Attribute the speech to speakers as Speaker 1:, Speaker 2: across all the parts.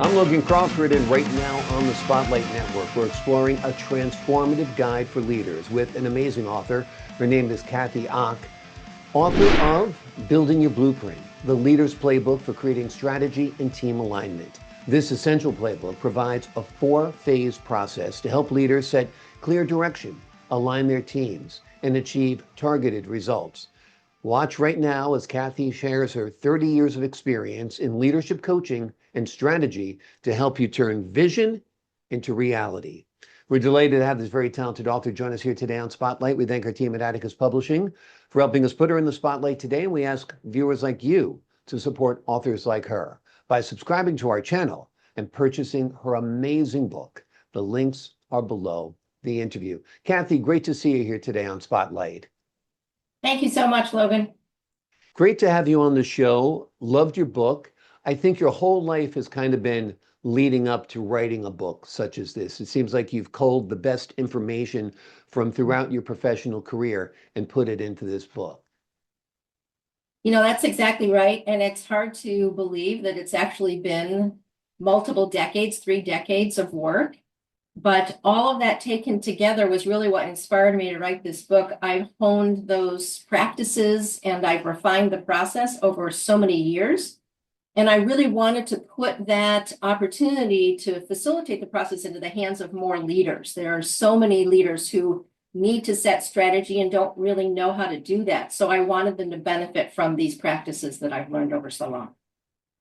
Speaker 1: I'm Logan Crawford, and right now on the Spotlight Network, we're exploring a transformative guide for leaders with an amazing author. Her name is Kathy Ock, author of Building Your Blueprint, the Leader's Playbook for Creating Strategy and Team Alignment. This essential playbook provides a 4-phase process to help leaders set clear direction, align their teams, and achieve targeted results. Watch right now as Kathy shares her 30 years of experience in leadership coaching and strategy to help you turn vision into reality. We're delighted to have this very talented author join us here today on Spotlight. We thank our team at Atticus Publishing for helping us put her in the spotlight today. And we ask viewers like you to support authors like her by subscribing to our channel and purchasing her amazing book. The links are below the interview. Kathy, great to see you here today on Spotlight.
Speaker 2: Thank you so much, Logan.
Speaker 1: Great to have you on the show. Loved your book. I think your whole life has kind of been leading up to writing a book such as this. It seems like you've culled the best information from throughout your professional career and put it into this book.
Speaker 2: That's exactly right. And it's hard to believe that it's actually been multiple decades, 3 decades of work. But all of that taken together was really what inspired me to write this book. I've honed those practices and I've refined the process over so many years. And I really wanted to put that opportunity to facilitate the process into the hands of more leaders. There are so many leaders who need to set strategy and don't really know how to do that. So I wanted them to benefit from these practices that I've learned over so long.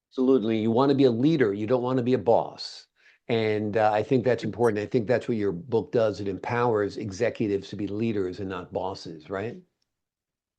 Speaker 1: Absolutely. You want to be a leader. You don't want to be a boss. And I think that's important. I think that's what your book does. It empowers executives to be leaders and not bosses, right?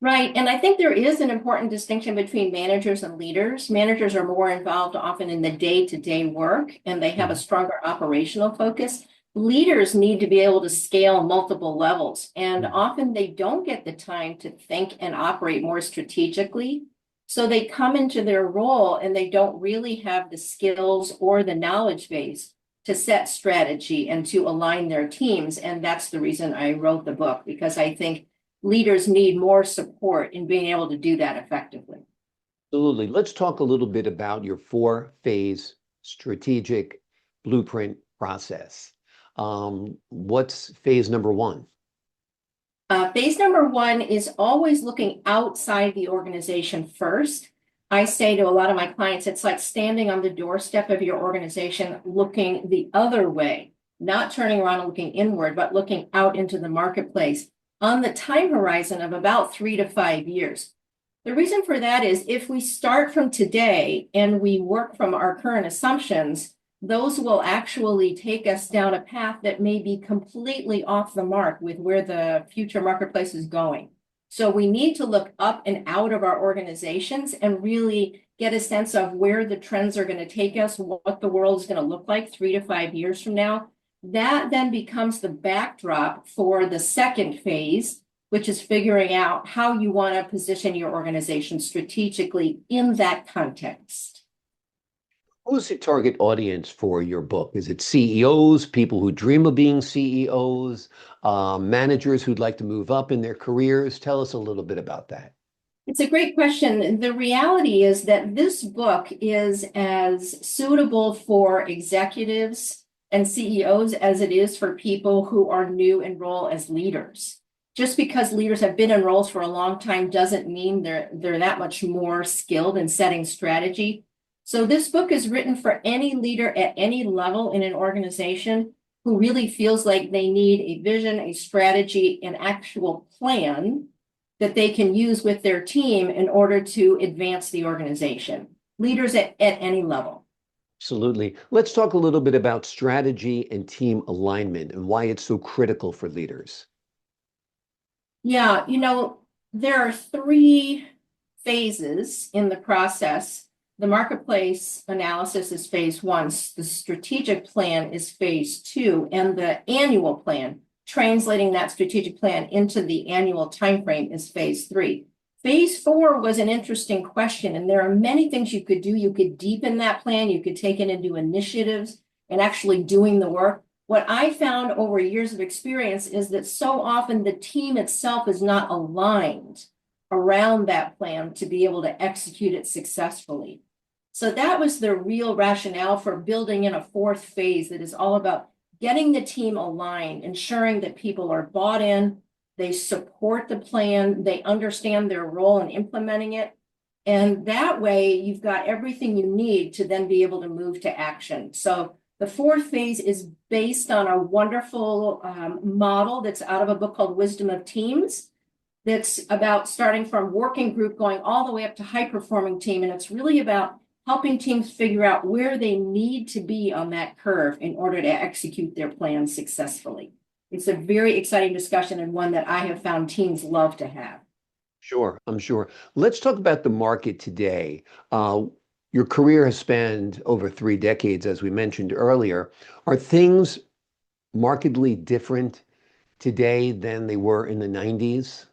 Speaker 2: Right. And I think there is an important distinction between managers and leaders. Managers are more involved often in the day-to-day work, and they have a stronger operational focus. Leaders need to be able to scale multiple levels, and often they don't get the time to think and operate more strategically. So they come into their role and they don't really have the skills or the knowledge base to set strategy and to align their teams. And that's the reason I wrote the book, because I think leaders need more support in being able to do that effectively.
Speaker 1: Absolutely. Let's talk a little bit about your 4-phase strategic blueprint process. What's phase number 1?
Speaker 2: Phase number 1 is always looking outside the organization first. I say to a lot of my clients, it's like standing on the doorstep of your organization, looking the other way, not turning around and looking inward, but looking out into the marketplace on the time horizon of about 3 to 5 years. The reason for that is if we start from today and we work from our current assumptions, those will actually take us down a path that may be completely off the mark with where the future marketplace is going. So we need to look up and out of our organizations and really get a sense of where the trends are going to take us, what the world is going to look like 3 to 5 years from now. That then becomes the backdrop for the second phase, which is figuring out how you want to position your organization strategically in that context.
Speaker 1: Who's the target audience for your book? Is it CEOs, people who dream of being CEOs, managers who'd like to move up in their careers? Tell us a little bit about that.
Speaker 2: It's a great question. The reality is that this book is as suitable for executives and CEOs as it is for people who are new in role as leaders. Just because leaders have been in roles for a long time doesn't mean they're that much more skilled in setting strategy. So this book is written for any leader at any level in an organization who really feels like they need a vision, a strategy, an actual plan that they can use with their team in order to advance the organization. Leaders at any level.
Speaker 1: Absolutely. Let's talk a little bit about strategy and team alignment and why it's so critical for leaders.
Speaker 2: Yeah, there are 3 phases in the process. The marketplace analysis is phase 1, the strategic plan is phase 2, and the annual plan, translating that strategic plan into the annual timeframe, is phase 3. Phase 4 was an interesting question, and there are many things you could do. You could deepen that plan, you could take it into initiatives and actually doing the work. What I found over years of experience is that so often the team itself is not aligned around that plan to be able to execute it successfully. So that was the real rationale for building in a fourth phase that is all about getting the team aligned, ensuring that people are bought in, they support the plan, they understand their role in implementing it. And that way you've got everything you need to then be able to move to action. So the fourth phase is based on a wonderful model that's out of a book called Wisdom of Teams. That's about starting from working group, going all the way up to high performing team. And it's really about helping teams figure out where they need to be on that curve in order to execute their plans successfully. It's a very exciting discussion and one that I have found teams love to have.
Speaker 1: Sure, I'm sure. Let's talk about the market today. Your career has spanned over 3 decades, as we mentioned earlier. Are things markedly different today than they were in the 90s?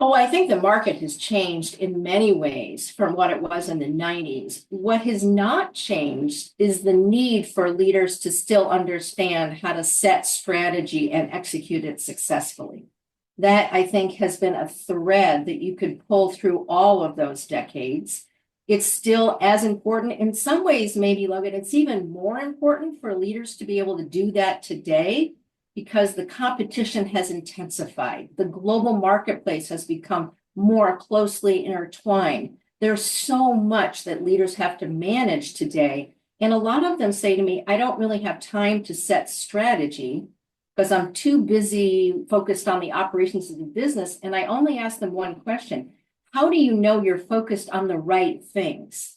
Speaker 2: Oh, I think the market has changed in many ways from what it was in the 90s. What has not changed is the need for leaders to still understand how to set strategy and execute it successfully. That, I think, has been a thread that you could pull through all of those decades. It's still as important. In some ways, maybe, Logan, it's even more important for leaders to be able to do that today because the competition has intensified. The global marketplace has become more closely intertwined. There's so much that leaders have to manage today. And a lot of them say to me, I don't really have time to set strategy because I'm too busy focused on the operations of the business. And I only ask them one question. How do you know you're focused on the right things?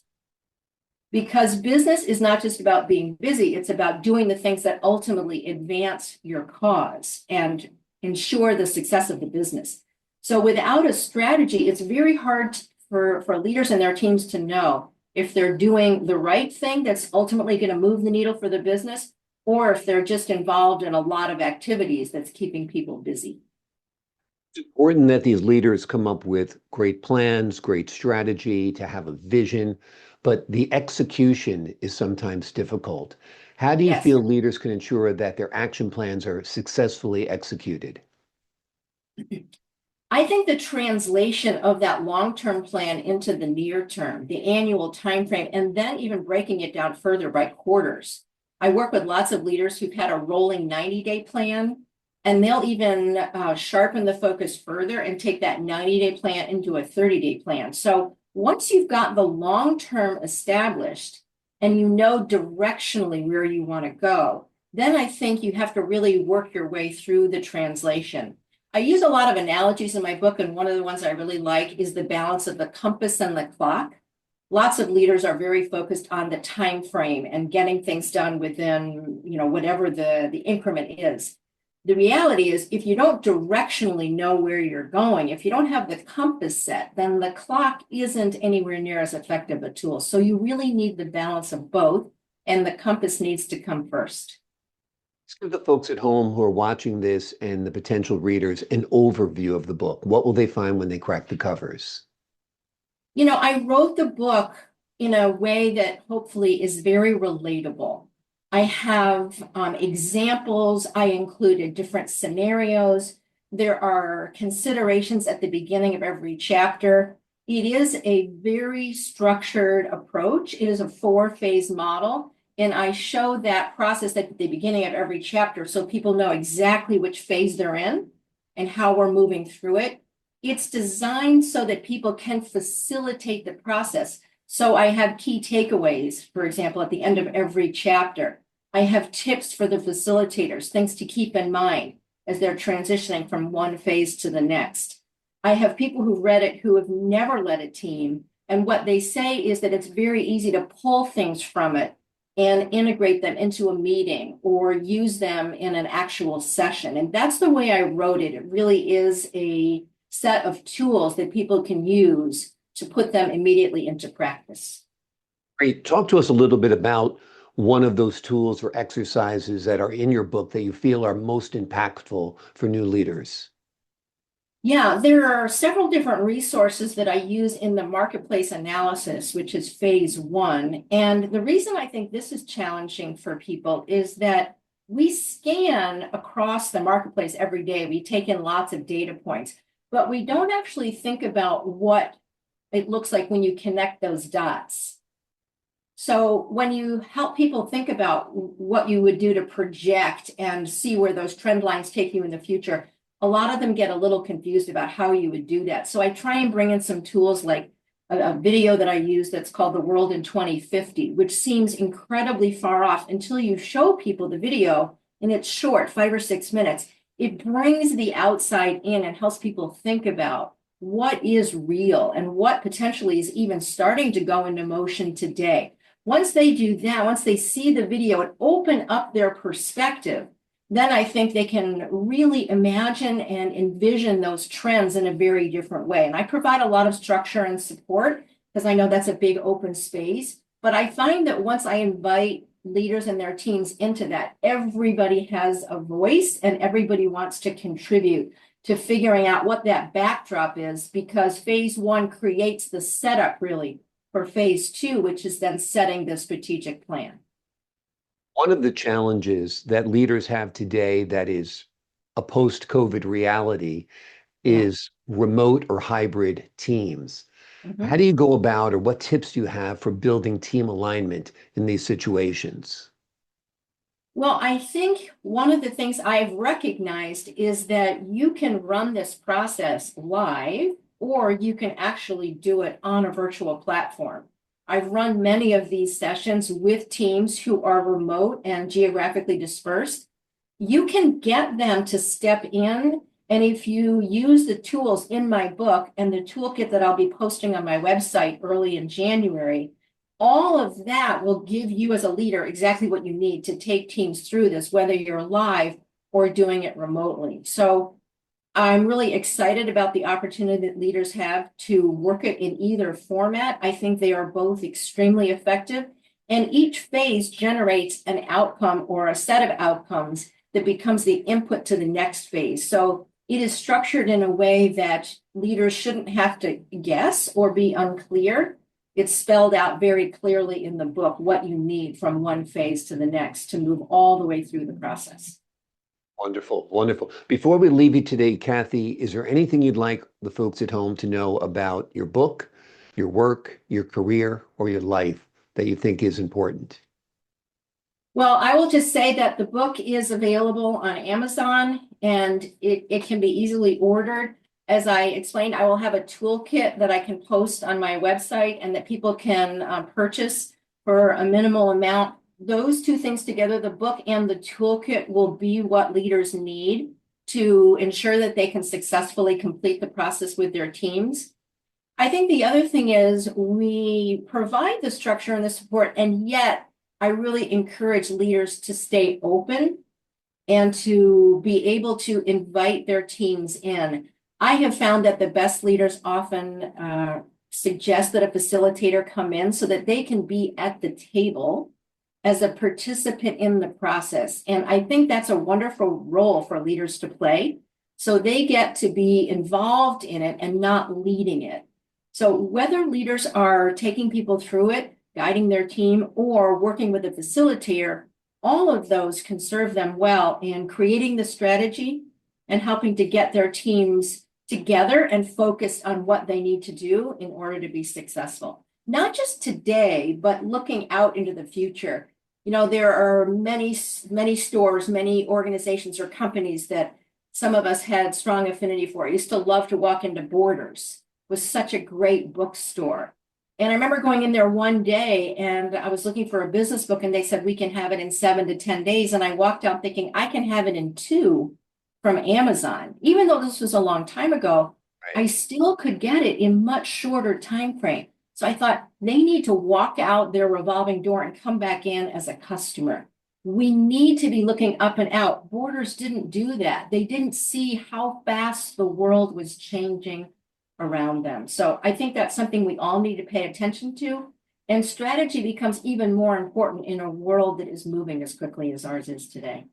Speaker 2: Because business is not just about being busy, it's about doing the things that ultimately advance your cause and ensure the success of the business. So without a strategy, it's very hard for leaders and their teams to know if they're doing the right thing that's ultimately going to move the needle for the business, or if they're just involved in a lot of activities that's keeping people busy.
Speaker 1: It's important that these leaders come up with great plans, great strategy, to have a vision, but the execution is sometimes difficult. How do you
Speaker 2: Yes.
Speaker 1: feel leaders can ensure that their action plans are successfully executed?
Speaker 2: I think the translation of that long-term plan into the near term, the annual timeframe, and then even breaking it down further by quarters. I work with lots of leaders who've had a rolling 90-day plan, and they'll even sharpen the focus further and take that 90-day plan into a 30-day plan. So once you've got the long-term established and you know directionally where you want to go, then I think you have to really work your way through the translation. I use a lot of analogies in my book, and one of the ones I really like is the balance of the compass and the clock. Lots of leaders are very focused on the time frame and getting things done within, whatever the increment is. The reality is, if you don't directionally know where you're going, if you don't have the compass set, then the clock isn't anywhere near as effective a tool. So you really need the balance of both, and the compass needs to come first.
Speaker 1: Let's give the folks at home who are watching this and the potential readers an overview of the book. What will they find when they crack the covers?
Speaker 2: I wrote the book in a way that hopefully is very relatable. I have examples. I included different scenarios. There are considerations at the beginning of every chapter. It is a very structured approach. It is a 4-phase model. And I show that process at the beginning of every chapter so people know exactly which phase they're in and how we're moving through it. It's designed so that people can facilitate the process. So I have key takeaways, for example, at the end of every chapter. I have tips for the facilitators, things to keep in mind as they're transitioning from one phase to the next. I have people who've read it who have never led a team. And what they say is that it's very easy to pull things from it and integrate them into a meeting or use them in an actual session. And that's the way I wrote it. It really is a set of tools that people can use to put them immediately into practice.
Speaker 1: Great. Talk to us a little bit about one of those tools or exercises that are in your book that you feel are most impactful for new leaders.
Speaker 2: Yeah, there are several different resources that I use in the marketplace analysis, which is phase 1. And the reason I think this is challenging for people is that we scan across the marketplace every day. We take in lots of data points, but we don't actually think about what it looks like when you connect those dots. So when you help people think about what you would do to project and see where those trend lines take you in the future, a lot of them get a little confused about how you would do that. So I try and bring in some tools like a video that I use that's called The World in 2050, which seems incredibly far off until you show people the video and it's short, 5 or 6 minutes. It brings the outside in and helps people think about what is real and what potentially is even starting to go into motion today. Once they do that, once they see the video and open up their perspective, then I think they can really imagine and envision those trends in a very different way. And I provide a lot of structure and support because I know that's a big open space. But I find that once I invite leaders and their teams into that, everybody has a voice and everybody wants to contribute to figuring out what that backdrop is, because phase one creates the setup really for phase two, which is then setting the strategic plan.
Speaker 1: One of the challenges that leaders have today that is a post-COVID reality
Speaker 2: Yeah.
Speaker 1: is remote or hybrid teams. How
Speaker 2: Mhm.
Speaker 1: do you go about, or what tips do you have for building team alignment in these situations?
Speaker 2: Well, I think one of the things I've recognized is that you can run this process live, or you can actually do it on a virtual platform. I've run many of these sessions with teams who are remote and geographically dispersed. You can get them to step in, and if you use the tools in my book and the toolkit that I'll be posting on my website early in January, all of that will give you as a leader exactly what you need to take teams through this, whether you're live or doing it remotely. So I'm really excited about the opportunity that leaders have to work it in either format. I think they are both extremely effective, and each phase generates an outcome or a set of outcomes that becomes the input to the next phase. So it is structured in a way that leaders shouldn't have to guess or be unclear. It's spelled out very clearly in the book what you need from one phase to the next to move all the way through the process.
Speaker 1: Wonderful, wonderful. Before we leave you today, Kathy, is there anything you'd like the folks at home to know about your book, your work, your career, or your life that you think is important?
Speaker 2: Well, I will just say that the book is available on Amazon and it can be easily ordered. As I explained, I will have a toolkit that I can post on my website and that people can purchase for a minimal amount. Those two things together, the book and the toolkit, will be what leaders need to ensure that they can successfully complete the process with their teams. I think the other thing is we provide the structure and the support, and yet I really encourage leaders to stay open and to be able to invite their teams in. I have found that the best leaders often suggest that a facilitator come in so that they can be at the table as a participant in the process. And I think that's a wonderful role for leaders to play. So they get to be involved in it and not leading it. So whether leaders are taking people through it, guiding their team, or working with a facilitator, all of those can serve them well in creating the strategy and helping to get their teams together and focused on what they need to do in order to be successful. Not just today, but looking out into the future. You know, there are many stores, many organizations or companies that some of us had strong affinity for. I used to love to walk into Borders. It was such a great bookstore. And I remember going in there one day and I was looking for a business book and they said, we can have it in 7 to 10 days. And I walked out thinking I can have it in 2 from Amazon. Even though this was a long time ago,
Speaker 1: Right.
Speaker 2: I still could get it in much shorter time frame. So I thought they need to walk out their revolving door and come back in as a customer. We need to be looking up and out. Borders didn't do that. They didn't see how fast the world was changing around them. So I think that's something we all need to pay attention to. And strategy becomes even more important in a world that is moving as quickly as ours is today.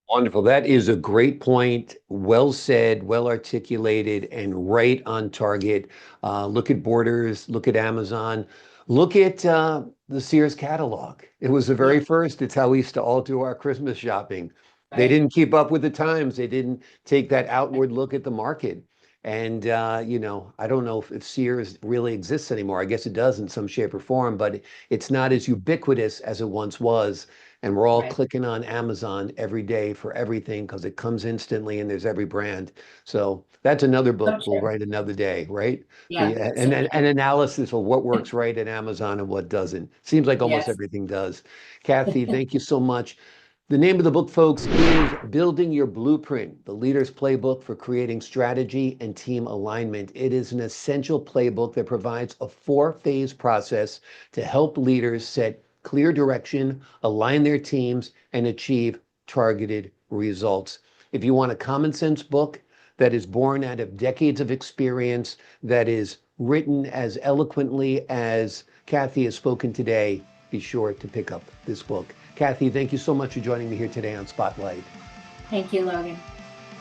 Speaker 1: Wonderful. That is a great point. Well said, well articulated, and right on target. Look at Borders, look at Amazon, look at the Sears catalog. It was the
Speaker 2: Yeah,
Speaker 1: very first. It's how we used to all do our Christmas shopping. They
Speaker 2: right.
Speaker 1: didn't keep up with the times. They didn't take that outward look at the market. And, I don't know if Sears really exists anymore. I guess it does in some shape or form, but it's not as ubiquitous as it once was. And we're all
Speaker 2: Right.
Speaker 1: clicking on Amazon every day for everything because it comes instantly and there's every brand. So that's another
Speaker 2: So
Speaker 1: book we'll
Speaker 2: true.
Speaker 1: write another day, right?
Speaker 2: Yeah,
Speaker 1: And
Speaker 2: so
Speaker 1: an
Speaker 2: true.
Speaker 1: analysis of what works right at Amazon and what doesn't. Seems like almost
Speaker 2: Yes.
Speaker 1: everything does. Kathy, thank you so much. The name of the book, folks, is Building Your Blueprint, the leader's playbook for creating strategy and team alignment. It is an essential playbook that provides a four-phase process to help leaders set clear direction, align their teams, and achieve targeted results. If you want a common sense book that is born out of decades of experience, that is written as eloquently as Kathy has spoken today, be sure to pick up this book. Kathy, thank you so much for joining me here today on Spotlight.
Speaker 2: Thank you, Logan.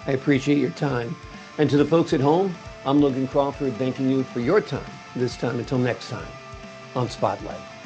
Speaker 1: I appreciate your time. And to the folks at home, I'm Logan Crawford, thanking you for your time, this time until next time on Spotlight.